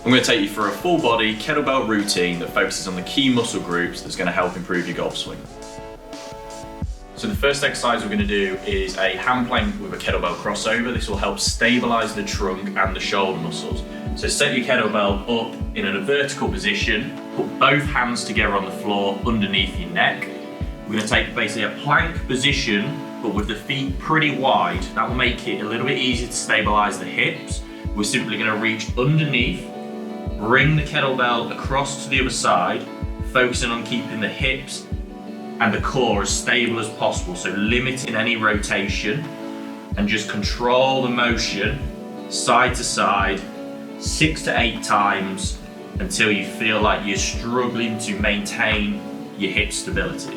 I'm going to take you through a full body kettlebell routine that focuses on the key muscle groups that's going to help improve your golf swing. So the first exercise we're going to do is a hand plank with a kettlebell crossover. This will help stabilize the trunk and the shoulder muscles. So set your kettlebell up in a vertical position, put both hands together on the floor underneath your neck. We're going to take basically a plank position, but with the feet pretty wide. That will make it a little bit easier to stabilize the hips. We're simply going to reach underneath, bring the kettlebell across to the other side, focusing on keeping the hips and the core as stable as possible, so limiting any rotation, and just control the motion side to side 6 to 8 times until you feel like you're struggling to maintain your hip stability.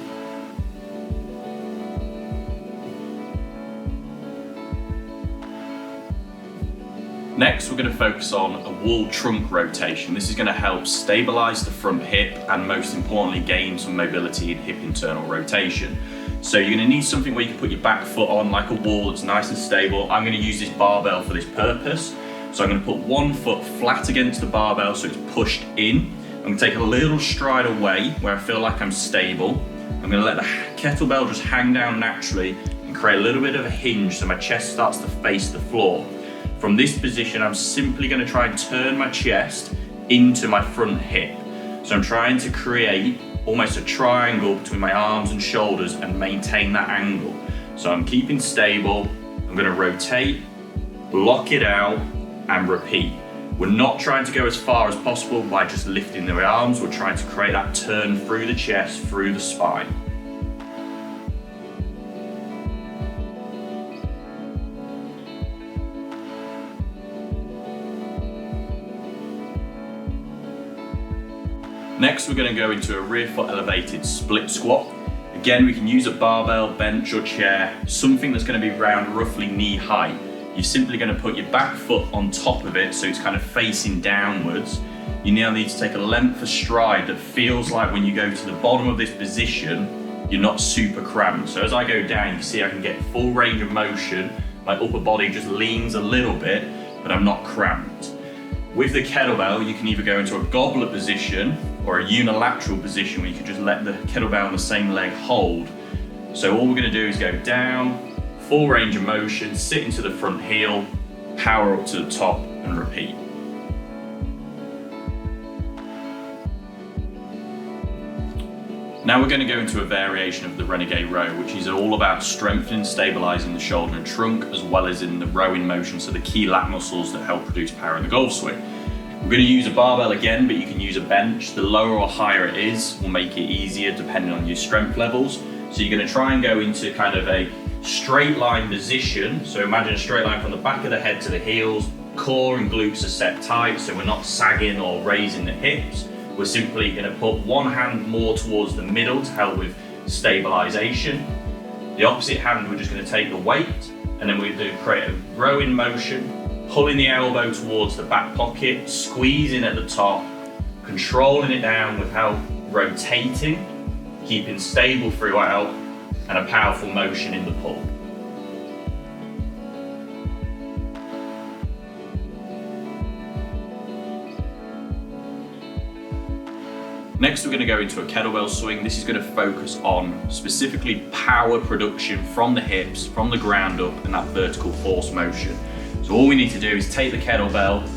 Next, we're going to focus on a wall trunk rotation. This is going to help stabilize the front hip and most importantly gain some mobility in hip internal rotation. So you're going to need something where you can put your back foot on like a wall that's nice and stable. I'm going to use this barbell for this purpose. So I'm going to put one foot flat against the barbell so it's pushed in. I'm going to take a little stride away where I feel like I'm stable. I'm going to let the kettlebell just hang down naturally and create a little bit of a hinge so my chest starts to face the floor. From this position, I'm simply going to try and turn my chest into my front hip. So I'm trying to create almost a triangle between my arms and shoulders and maintain that angle. So I'm keeping stable, I'm going to rotate, block it out, and repeat. We're not trying to go as far as possible by just lifting the arms, we're trying to create that turn through the chest, through the spine. Next, we're going to go into a rear foot elevated split squat. Again, we can use a barbell, bench or chair, something that's going to be around roughly knee height. You're simply going to put your back foot on top of it so it's kind of facing downwards. You now need to take a length of stride that feels like when you go to the bottom of this position, you're not super cramped. So as I go down, you can see I can get full range of motion. My upper body just leans a little bit, but I'm not cramped. With the kettlebell, you can either go into a goblet position or a unilateral position where you can just let the kettlebell on the same leg hold. So all we're going to do is go down, full range of motion, sit into the front heel, power up to the top and repeat. Now we're going to go into a variation of the renegade row, which is all about strengthening, stabilizing the shoulder and trunk, as well as in the rowing motion, so the key lat muscles that help produce power in the golf swing. We're going to use a barbell again, but you can use a bench. The lower or higher it is will make it easier depending on your strength levels. So you're going to try and go into kind of a straight line position. So imagine a straight line from the back of the head to the heels. Core and glutes are set tight, so we're not sagging or raising the hips. We're simply going to put one hand more towards the middle to help with stabilization. The opposite hand, we're just going to take the weight, and then we're going to create a rowing motion, pulling the elbow towards the back pocket, squeezing at the top, controlling it down without rotating, keeping stable throughout, and a powerful motion in the pull. Next, we're going to go into a kettlebell swing. This is going to focus on specifically power production from the hips, from the ground up, and that vertical force motion. So all we need to do is take the kettlebell,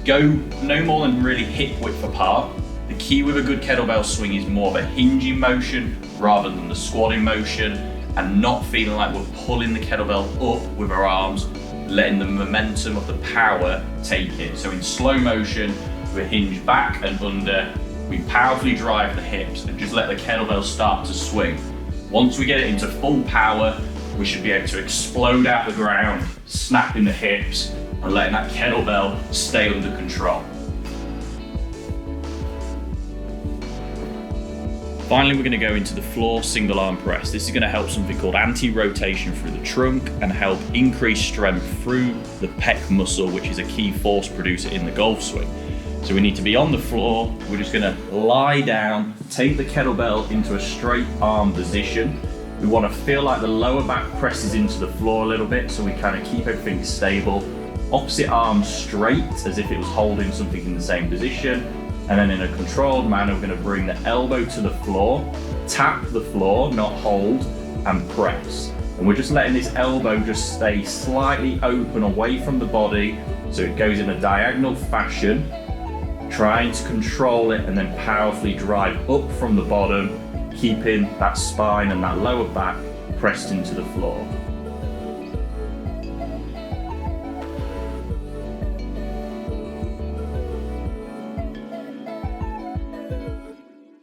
go no more than really hip width apart. The key with a good kettlebell swing is more of a hinging motion rather than the squatting motion, and not feeling like we're pulling the kettlebell up with our arms, letting the momentum of the power take it. So in slow motion, we hinge back and under. We powerfully drive the hips and just let the kettlebell start to swing. Once we get it into full power, we should be able to explode out the ground, snapping the hips and letting that kettlebell stay under control. Finally, we're going to go into the floor single arm press. This is going to help something called anti-rotation through the trunk and help increase strength through the pec muscle, which is a key force producer in the golf swing. So we need to be on the floor. We're just going to lie down, take the kettlebell into a straight arm position. We want to feel like the lower back presses into the floor a little bit, so we kind of keep everything stable. Opposite arm straight, as if it was holding something in the same position. And then in a controlled manner, we're going to bring the elbow to the floor, tap the floor, not hold, and press. And we're just letting this elbow just stay slightly open away from the body, so it goes in a diagonal fashion, trying to control it and then powerfully drive up from the bottom, keeping that spine and that lower back pressed into the floor.